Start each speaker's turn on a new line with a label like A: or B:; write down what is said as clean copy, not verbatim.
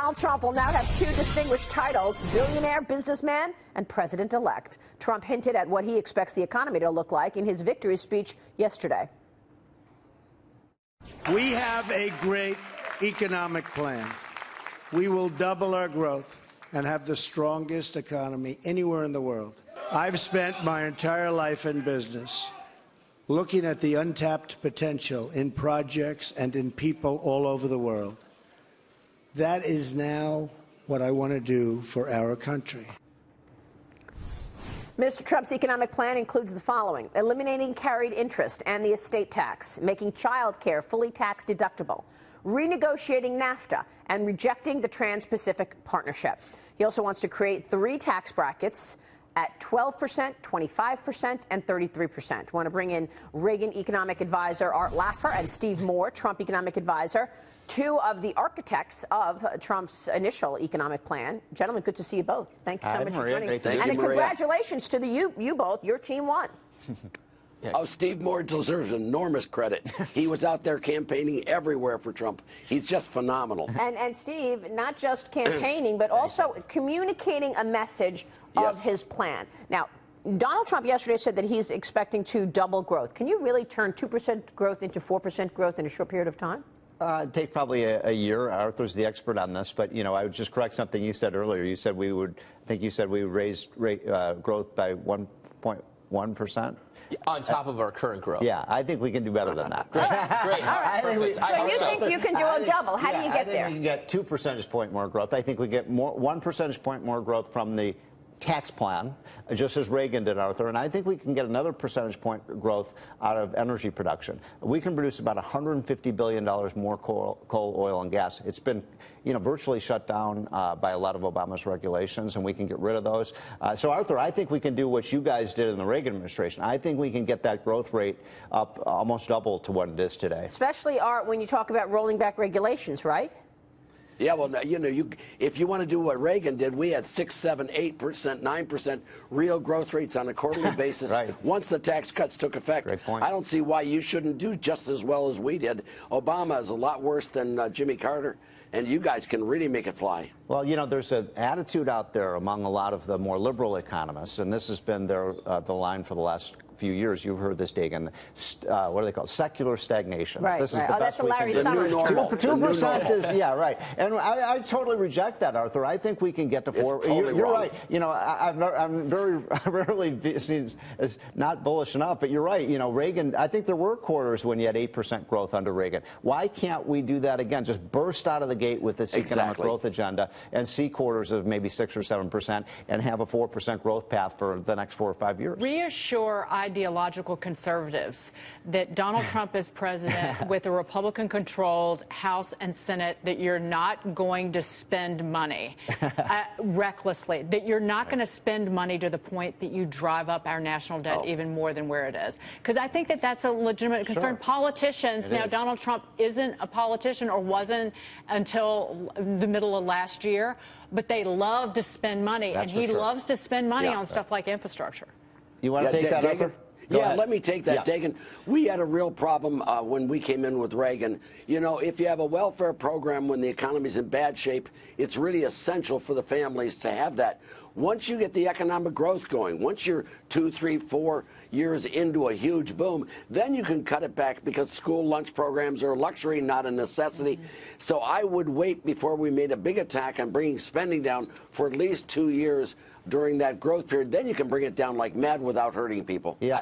A: Donald Trump will now have two distinguished titles, billionaire businessman and president-elect. Trump hinted at what he expects the economy to look like in his victory speech yesterday.
B: We have a great economic plan. We will double our growth and have the strongest economy anywhere in the world. I've spent my entire life in business looking at the untapped potential in projects and in people all over the world. That is now what I want to do for our country.
A: Mr. Trump's economic plan includes the following: eliminating carried interest and the estate tax, making child care fully tax deductible, renegotiating NAFTA, and rejecting the Trans-Pacific Partnership. He also wants to create 3 tax brackets at 12%, 25%, and 33%. Want to bring in Reagan economic advisor Art Laffer and Steve Moore, Trump economic advisor, 2 of the architects of Trump's initial economic plan. Gentlemen, good to see you both. Thank you so much for joining us. And congratulations to you both. Your team won.
C: Oh, Steve Moore deserves enormous credit. He was out there campaigning everywhere for Trump. He's just phenomenal.
A: And Steve, not just campaigning, but also communicating a message of his plan. Now, Donald Trump yesterday said that he's expecting to double growth. Can you really turn 2% growth into 4% growth in a short period of time?
D: It'd take probably a year. Arthur's the expert on this, but I would just correct something you said earlier. You said we would raise growth by 1.1%.
E: On top of our current growth.
D: Yeah, I think we can do better than that.
E: Great.
A: All right. So you think you can do a double? How do you get there?
D: I think we can get 2 percentage point more growth. I think we get 1 percentage point more growth from the tax plan, just as Reagan did, Arthur, and I think we can get another percentage point growth out of energy production. We can produce about $150 billion more coal, oil, and gas. It's been, virtually shut down by a lot of Obama's regulations, and we can get rid of those. So, Arthur, I think we can do what you guys did in the Reagan administration. I think we can get that growth rate up almost double to what it is today.
A: Especially, Art, when you talk about rolling back regulations, right?
C: Yeah, well, if you want to do what Reagan did, we had 6%, 7%, 8%, 9% real growth rates on a quarterly basis once the tax cuts took effect.
D: Great point.
C: I don't see why you shouldn't do just as well as we did. Obama is a lot worse than Jimmy Carter, and you guys can really make it fly.
D: Well, there's an attitude out there among a lot of the more liberal economists, and this has been the line for the last few years. You've heard this, Reagan. What do they call it? Secular stagnation.
A: Right.
D: This is the best
A: that's
D: we
A: Larry
D: can do.
A: Summers.
D: 2% is, yeah, right. And I totally reject that, Arthur. I think we can get to 4.
C: Totally
D: you're
C: wrong.
D: right. I'm very rarely seen as not bullish enough, but you're right. Reagan, I think there were quarters when you had 8% growth under Reagan. Why can't we do that again? Just burst out of the gate with this economic growth agenda and see quarters of maybe 6 or 7% and have a 4% growth path for the next 4 or 5 years.
F: Reassure ideological conservatives that Donald Trump is president with a Republican-controlled House and Senate, that you're not going to spend money recklessly, that you're not going to spend money to the point that you drive up our national debt even more than where it is. Because I think that that's a legitimate concern. Politicians, Donald Trump isn't a politician, or wasn't until the middle of last year, but they love to spend money, and he loves to spend money on stuff like infrastructure.
D: You want to take that, Arthur?
C: Yeah, let me take that, Reagan. We had a real problem when we came in with Reagan. If you have a welfare program when the economy's in bad shape, it's really essential for the families to have that. Once you get the economic growth going, once you're 2, 3, 4 years into a huge boom, then you can cut it back, because school lunch programs are a luxury, not a necessity. So I would wait before we made a big attack on bringing spending down for at least 2 years during that growth period. Then you can bring it down like mad without hurting people.
D: Yeah.